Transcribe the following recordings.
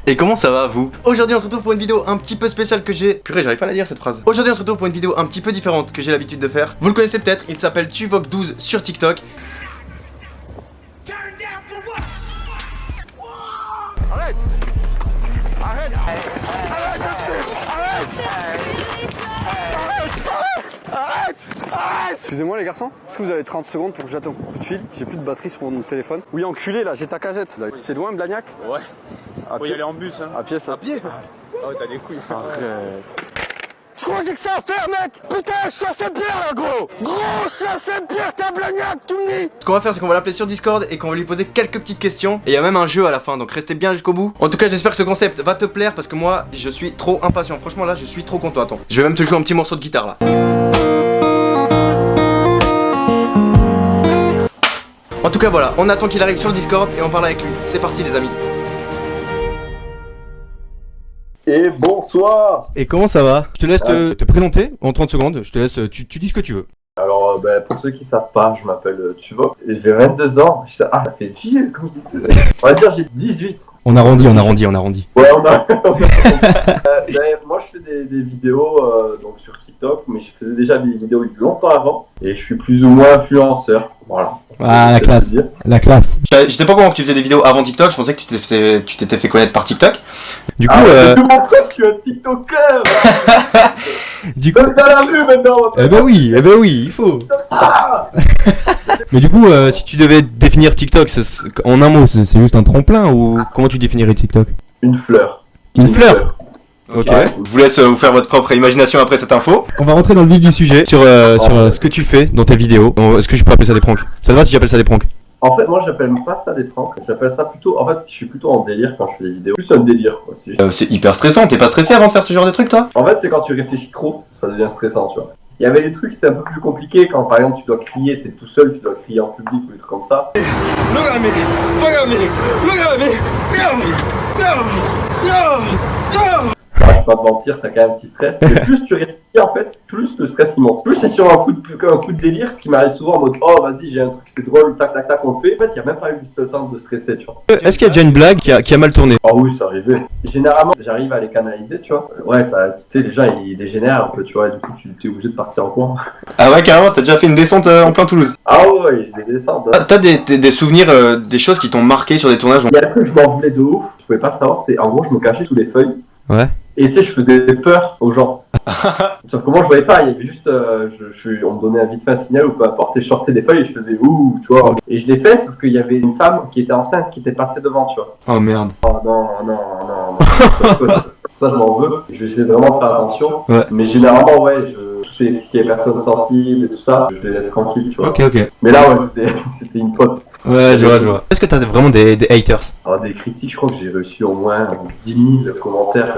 Et comment ça va vous? Aujourd'hui on se retrouve pour une vidéo un petit peu spéciale que j'ai... Purée, j'arrive pas à la dire cette phrase. Aujourd'hui on se retrouve pour une vidéo un petit peu différente que j'ai l'habitude de faire. Vous le connaissez peut-être, il s'appelle Tuvok12 sur TikTok. Arrête! Arrête! Arrête! Excusez-moi les garçons, est-ce que vous avez 30 secondes pour que j'attende un coup de fil? J'ai plus de batterie sur mon téléphone. Oui enculé là, j'ai ta cagette. C'est loin Blagnac? Ouais. À Faut pied. y aller en bus hein. À pied ça. À pied? Oh t'as des couilles. Arrête. Tu crois que j'ai que ça à faire mec? Putain je suis assez pierre là gros. Gros je suis assez pierre, t'as Blagnac, tout me dit. Ce qu'on va faire c'est qu'on va l'appeler sur Discord et qu'on va lui poser quelques petites questions. Et il y a même un jeu à la fin, donc restez bien jusqu'au bout. En tout cas j'espère que ce concept va te plaire parce que moi je suis trop impatient. Franchement là je suis trop content. Attends, je vais même te jouer un petit morceau de guitare là. En tout cas voilà, on attend qu'il arrive sur le Discord et on parle avec lui. C'est parti les amis. Et bonsoir. Et comment ça va? Je te laisse te présenter en 30 secondes, je te laisse, tu dis ce que tu veux. Alors, pour ceux qui savent pas, je m'appelle Tuvok et j'ai 22 ans. Ah, ça fait vieux, comme ils disent. On va dire j'ai 18. On arrondit. Ouais, on a. Moi, je fais des vidéos donc sur TikTok, mais je faisais déjà des vidéos longtemps avant et je suis plus ou moins influenceur. Voilà. Ah, la classe. La classe. J'étais pas au courant que tu faisais des vidéos avant TikTok, je pensais que tu t'étais fait connaître par TikTok. Du coup, tout le monde croit que je suis un TikToker. du coup... Donne pas la vue maintenant. Eh ben oui, il faut. Mais du coup, si tu devais définir TikTok, en un mot, c'est juste un tremplin ou comment tu définirais TikTok? Une fleur. Une fleur. Ok. Ouais. Je vous laisse vous faire votre propre imagination après cette info. On va rentrer dans le vif du sujet sur ce que tu fais dans tes vidéos. Est-ce que je peux appeler ça des pranks? Ça te va si j'appelle ça des pranks? En fait, moi, j'appelle pas ça des pranks. J'appelle ça plutôt. En fait, je suis plutôt en délire quand je fais des vidéos. Plus un délire, quoi. C'est hyper stressant. T'es pas stressé avant de faire ce genre de truc, toi? En fait, c'est quand tu réfléchis trop, ça devient stressant, tu vois. Il y avait des trucs, c'est un peu plus compliqué quand, par exemple, tu dois crier, t'es tout seul, tu dois crier en public ou des trucs comme ça. Look at me! Look at me! Look at me! Je vais pas te mentir, t'as quand même un petit stress. Mais plus tu réfléchis, en fait, plus le stress il monte. Plus c'est sur un coup de délire, ce qui m'arrive souvent en mode oh vas-y, j'ai un truc, c'est drôle, tac tac tac, on le fait. En fait, il y a même pas eu le temps de stresser, tu vois. Est-ce qu'il y a déjà une blague qui a mal tourné? Ah oui, ça arrivait. Généralement, j'arrive à les canaliser, tu vois. Ouais, ça, tu sais, les gens ils dégénèrent un peu, tu vois, et du coup, tu es obligé de partir en courant. Ah ouais, carrément, t'as déjà fait une descente en plein Toulouse. Ah ouais, des descentes. T'as des souvenirs, des choses qui t'ont marqué sur des tournages? Il y a un truc, je m'en voulais de ouf, je pouvais pas savoir, c'est en gros, je me cachais sous les feuilles. Ouais. Et tu sais, je faisais peur aux gens. Sauf que moi, je voyais pas, il y avait juste, on me donnait vite fait un signal ou peu importe, et je sortais des feuilles et je faisais ouh, tu vois. Et je l'ai fait, sauf qu'il y avait une femme qui était enceinte qui était passée devant, tu vois. Oh merde. Oh non. Ça, je m'en veux. Je vais essayer vraiment de faire attention. Ouais. Mais généralement, ouais, tous ces personnes sensibles et tout ça, je les laisse tranquilles, tu vois. Ok. Mais là, ouais, c'était une faute. Ouais, je vois. Est-ce que t'as vraiment des haters? Alors, des critiques, je crois que j'ai reçu au moins 10 000 commentaires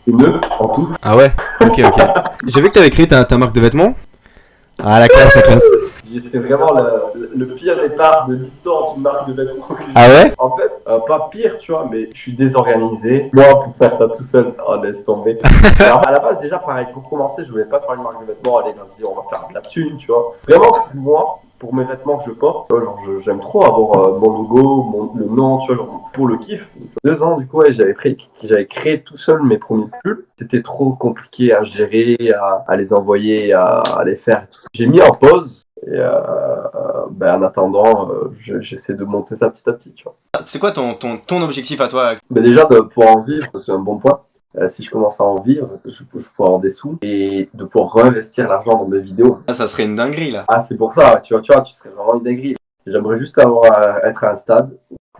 haineux en tout. Ah ouais? Ok. J'ai vu que t'avais créé ta marque de vêtements. Ah, la classe. C'est vraiment le pire départ de l'histoire d'une marque de vêtements. Ah ouais? En fait, pas pire, tu vois, mais je suis désorganisé. Moi, pour faire ça tout seul, oh, laisse tomber. Alors, à la base, déjà, pareil, pour commencer, je voulais pas faire une marque de vêtements. Allez, vas-y, on va faire de la thune, tu vois. Vraiment, moi, pour mes vêtements que je porte, genre, j'aime trop avoir mon logo, le nom, tu vois, genre, pour le kiff. 2 ans, du coup, ouais, j'avais créé tout seul mes premiers pulls. C'était trop compliqué à gérer, à les envoyer, à les faire. J'ai mis en pause. Et en attendant, j'essaie de monter ça petit à petit, tu vois. C'est quoi ton objectif à toi? Déjà, de pouvoir en vivre, c'est un bon point. Si je commence à en vivre, je peux avoir des sous et de pouvoir réinvestir l'argent dans mes vidéos. Ah, ça serait une dinguerie là. Ah, c'est pour ça, tu vois, tu serais vraiment une dinguerie. J'aimerais juste être à un stade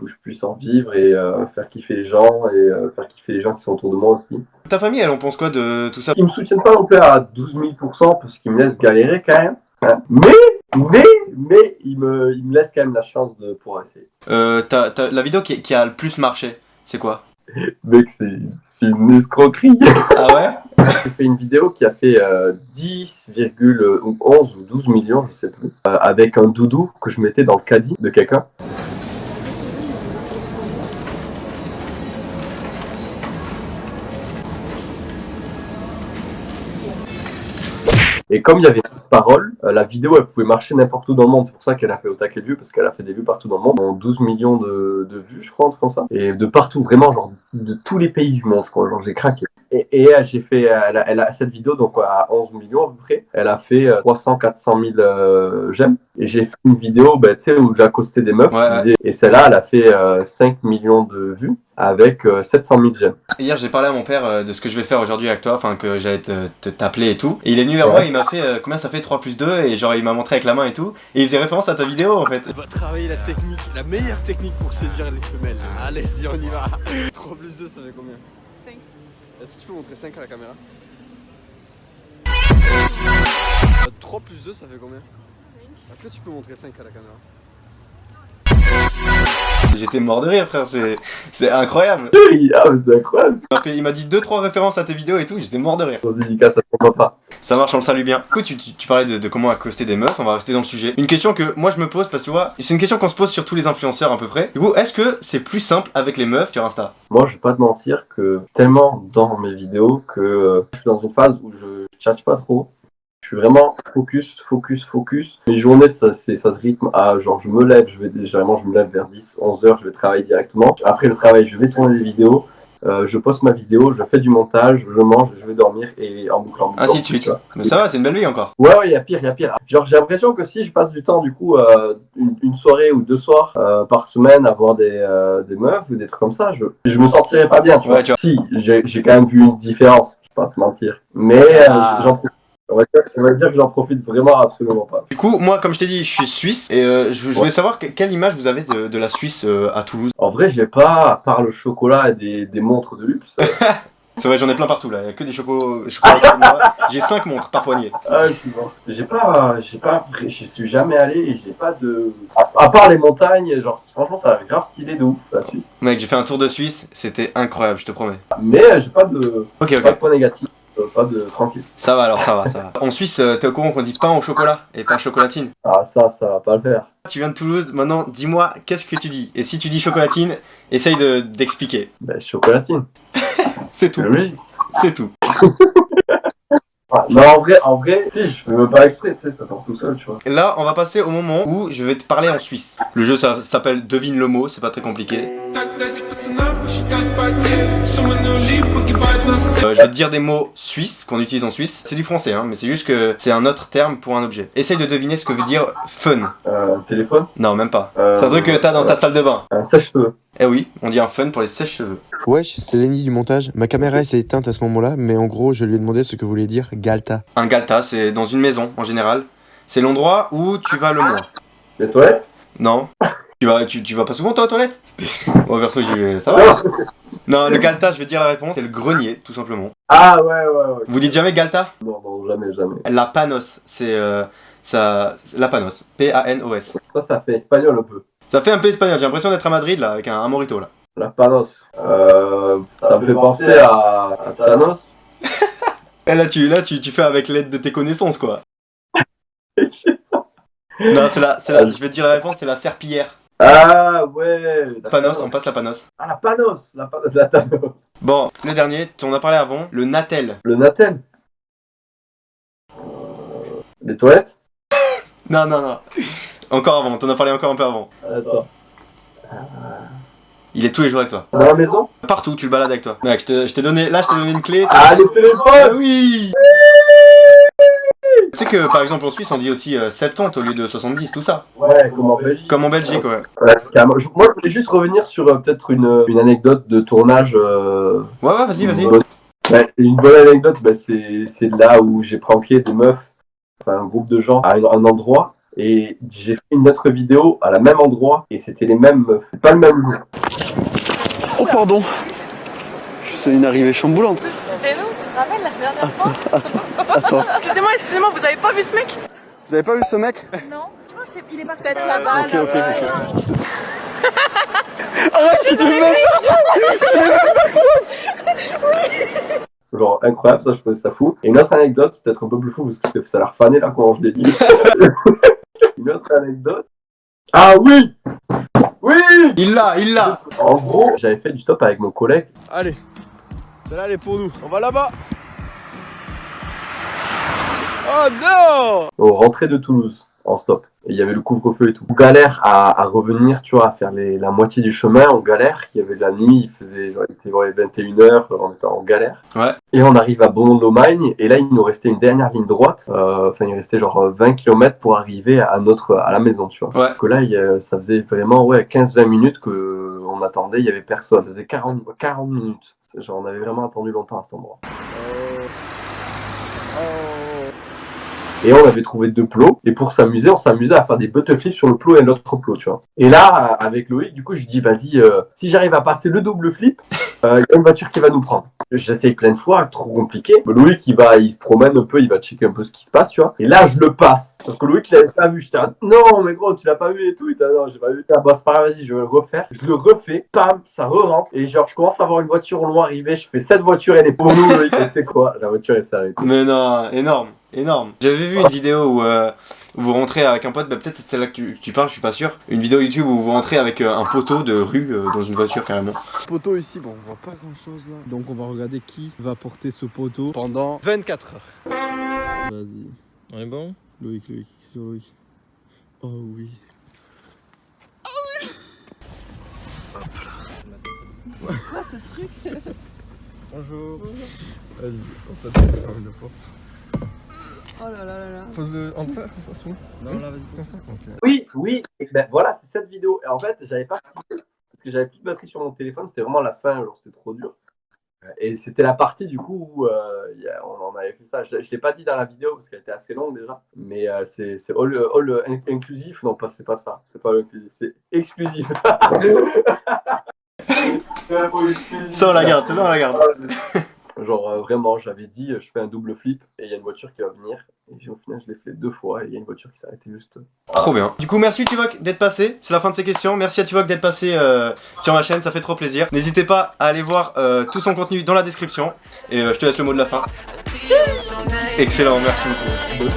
où je puisse en vivre et faire kiffer les gens et faire kiffer les gens qui sont autour de moi aussi. Ta famille, elle en pense quoi de tout ça? Ils me soutiennent pas non plus à 12 000% parce qu'ils me laissent galérer quand même. Hein. Mais il me laisse quand même la chance de pouvoir essayer. La vidéo qui a le plus marché, c'est quoi? Mec, c'est une escroquerie. Ah ouais? J'ai fait une vidéo qui a fait 10,11 ou 12 millions, je sais plus, avec un doudou que je mettais dans le caddie de quelqu'un. Et comme il y avait pas de parole, la vidéo elle pouvait marcher n'importe où dans le monde. C'est pour ça qu'elle a fait au taquet de vues, parce qu'elle a fait des vues partout dans le monde. En 12 millions de vues, je crois, un truc comme ça. Et de partout, vraiment, genre de tous les pays du monde, je crois. Genre j'ai craqué. Et j'ai fait, elle a cette vidéo, donc à 11 millions à peu près, elle a fait 300-400 000 j'aime. Et j'ai fait une vidéo tu sais, où j'ai accosté des meufs. Ouais. Et celle-là, elle a fait 5 millions de vues avec 700 000 j'aime. Hier, j'ai parlé à mon père de ce que je vais faire aujourd'hui avec toi, enfin que j'allais t'appeler et tout. Et il est venu vers moi, il m'a fait combien ça fait 3 plus 2 et genre il m'a montré avec la main et tout. Et il faisait référence à ta vidéo en fait. On va travailler la technique, la meilleure technique pour séduire les femelles. Allez-y, on y va. 3 plus 2, ça fait combien? 5. Est-ce que tu peux montrer 5 à la caméra? 3 plus 2, ça fait combien? 5. Est-ce que tu peux montrer 5 à la caméra? J'étais mort de rire frère, c'est incroyable. Ah, mais c'est incroyable. Il m'a dit 2-3 références à tes vidéos et tout, j'étais mort de rire. On se dédicace, ça ne comprend pas. Ça marche, on le salue bien. Du coup, tu parlais de comment accoster des meufs, on va rester dans le sujet. Une question que moi je me pose, parce que tu vois, c'est une question qu'on se pose sur tous les influenceurs à peu près. Du coup, est-ce que c'est plus simple avec les meufs sur Insta? Moi, je vais pas te mentir que tellement dans mes vidéos que je suis dans une phase où je cherche pas trop. Je suis vraiment focus. Mes journées, ça se rythme à genre je me lève, je me lève vers 10-11 heures, je vais travailler directement. Après le travail, je vais tourner des vidéos, je poste ma vidéo, je fais du montage, je mange, je vais dormir et en boucle. Ainsi de suite. Mais ça va, c'est une belle vie encore. Ouais, il y a pire. Genre j'ai l'impression que si je passe du temps du coup une soirée ou 2 soirs par semaine à voir des meufs ou des trucs comme ça, je me sentirais pas bien, tu vois. Si, j'ai quand même vu une différence, je vais pas te mentir. Mais j'en profite. On va dire que j'en profite vraiment absolument pas. Du coup, moi, comme je t'ai dit, je suis suisse et je voulais savoir quelle image vous avez de la Suisse à Toulouse. En vrai, j'ai pas, à part le chocolat et des montres de luxe. C'est vrai, j'en ai plein partout là, il y a que des chocolats. J'ai 5 montres par poignée. Ah, c'est bon. J'y suis jamais allé et j'ai pas de. À part les montagnes, genre, franchement, ça a grave stylé de ouf, la Suisse. Mec, j'ai fait un tour de Suisse, c'était incroyable, je te promets. Mais j'ai pas de. Ok. Pas de point négatif. Pas de tranquille. Ça va alors, ça va. En Suisse, t'es au courant qu'on dit pain au chocolat et pas chocolatine? Ah ça va pas le faire. Tu viens de Toulouse, maintenant dis-moi qu'est-ce que tu dis. Et si tu dis chocolatine, essaye d'expliquer. Bah chocolatine. C'est tout. Oui. C'est tout. Non, en vrai, tu sais, je fais même pas exprès, tu sais, ça sort tout seul, tu vois. Là, on va passer au moment où je vais te parler en suisse. Le jeu, ça s'appelle Devine le mot, c'est pas très compliqué. Je vais te dire des mots suisses qu'on utilise en Suisse. C'est du français, hein, mais c'est juste que c'est un autre terme pour un objet. Essaye de deviner ce que veut dire fun. Téléphone? Non, même pas. C'est un truc que t'as dans ta salle de bain. Un sèche-cheveux. Eh oui, on dit un fun pour les sèche-cheveux. Wesh, c'est Lenny du montage. Ma caméra s'est éteinte à ce moment-là, mais en gros, je lui ai demandé ce que voulait dire Galta. Un galta, c'est dans une maison en général. C'est l'endroit où tu vas le moins. Les toilettes? Non. Tu vas pas souvent toi aux toilettes? Bon, perso, ça va. Non, le galta, je vais te dire la réponse, c'est le grenier, tout simplement. Ah ouais. Vous dites jamais galta? Non, jamais. La panos, c'est la panos. P-A-N-O-S. Ça fait espagnol un peu. Ça fait un peu espagnol, j'ai l'impression d'être à Madrid là, avec un morito là. La panos. Ça me fait penser à Thanos. Et là, tu fais avec l'aide de tes connaissances quoi. Non, je vais te dire la réponse, c'est la serpillière. Ah ouais. La panos, on passe la panos. Ah la panos, la Thanos. Bon, le dernier, tu en as parlé avant, le natel. Le natel. Les toilettes? Non. Encore avant, t'en as parlé encore un peu avant. Attends. Il est tous les jours avec toi. Dans la maison? Partout, tu le balades avec toi. Mec, je t'ai donné une clé. Ah, les téléphones! Ah oui! Tu sais que par exemple en Suisse on dit aussi 70 au lieu de 70, tout ça. Ouais, comme en Belgique. Comme en Belgique, ouais. Moi je voulais juste revenir sur peut-être une anecdote de tournage. Ouais, vas-y. Une bonne anecdote, c'est là où j'ai pranké des meufs, enfin un groupe de gens à un endroit. Et j'ai fait une autre vidéo à la même endroit et c'était les mêmes meufs. Pas le même jour. Oh pardon. C'est une arrivée chamboulante. Mais non, tu te rappelles la dernière fois? Attends. Excusez-moi, vous avez pas vu ce mec? Vous avez pas vu ce mec? Non. Je pense qu'il est peut-être là-bas. Ok. Arrête, c'est une même personne. Genre incroyable, ça je trouvais ça fou. Et une autre anecdote, peut-être un peu plus fou parce que ça a l'air fané là quand je l'ai dit. Une autre anecdote. Ah oui! Oui! Il l'a! En gros, j'avais fait du stop avec mon collègue. Allez, celle-là elle est pour nous. On va là-bas. Oh Oh non! On rentrait de Toulouse en stop. Et il y avait le couvre-feu et tout. On galère à revenir, tu vois, à faire la moitié du chemin. On galère. Il y avait la nuit, il était 21h, on était en galère. Ouais. Et on arrive à Bondon-de-Lomagne. Et là, il nous restait une dernière ligne droite. Enfin, il restait genre 20 km pour arriver à la maison, tu vois. Ouais. Donc là, ça faisait vraiment 15-20 minutes qu'on attendait. Il y avait personne. Ça faisait 40 minutes. Genre, on avait vraiment attendu longtemps à cet endroit. Et on avait trouvé 2 plots. Et pour s'amuser, on s'amusait à faire des butterflips sur le plot et l'autre plot, tu vois. Et là, avec Loïc, du coup, je dis, vas-y, si j'arrive à passer le double flip, il y a une voiture qui va nous prendre. J'essaye plein de fois, trop compliqué. Loïc, il se promène un peu, il va checker un peu ce qui se passe, tu vois. Et là, je le passe. Parce que Loïc, il l'avait pas vu. Je dis, non, mais gros, tu l'as pas vu et tout. Il dit, non, j'ai pas vu. Ah, bah, c'est pas grave, vas-y, je vais le refaire. Je le refais, pam, ça re-rentre. Et genre, je commence à voir une voiture au loin arriver. Je fais, cette voiture, elle est pour nous, Loïc. Et tu sais quoi, la voiture, elle s'arrête. Mais non, énorme. J'avais vu une vidéo où vous rentrez avec un pote, bah peut-être c'est celle-là que tu parles, je suis pas sûr. Une vidéo YouTube où vous rentrez avec un poteau de rue dans une voiture carrément. Poteau ici, bon, on voit pas grand chose là. Donc on va regarder qui va porter ce poteau pendant 24 heures. Vas-y. On est bon? Loïc. Oh oui. C'est quoi ce truc? Bonjour. Vas-y, on t'attend de fermer la porte. Oh là là là là. Pose-le en train, comme ça, c'est bon? Non, là, vas-y, comme ça. Okay. Oui. Et ben, voilà, c'est cette vidéo. Et en fait, j'avais pas filmé parce que j'avais plus de batterie sur mon téléphone. C'était vraiment la fin, genre c'était trop dur. Et c'était la partie du coup où on en avait fait ça. Je l'ai pas dit dans la vidéo parce qu'elle était assez longue déjà. Mais c'est all inclusif. Non, c'est pas ça. C'est pas all inclusif. C'est exclusif. Ça on la garde, Genre vraiment, j'avais dit, je fais un double flip et il y a une voiture qui va venir. Et au final, je l'ai fait 2 fois et il y a une voiture qui s'est arrêtée juste. Trop bien. Du coup, merci Tuvok d'être passé. C'est la fin de ces questions. Merci à Tuvok d'être passé sur ma chaîne, ça fait trop plaisir. N'hésitez pas à aller voir tout son contenu dans la description. Et je te laisse le mot de la fin. Excellent, merci beaucoup.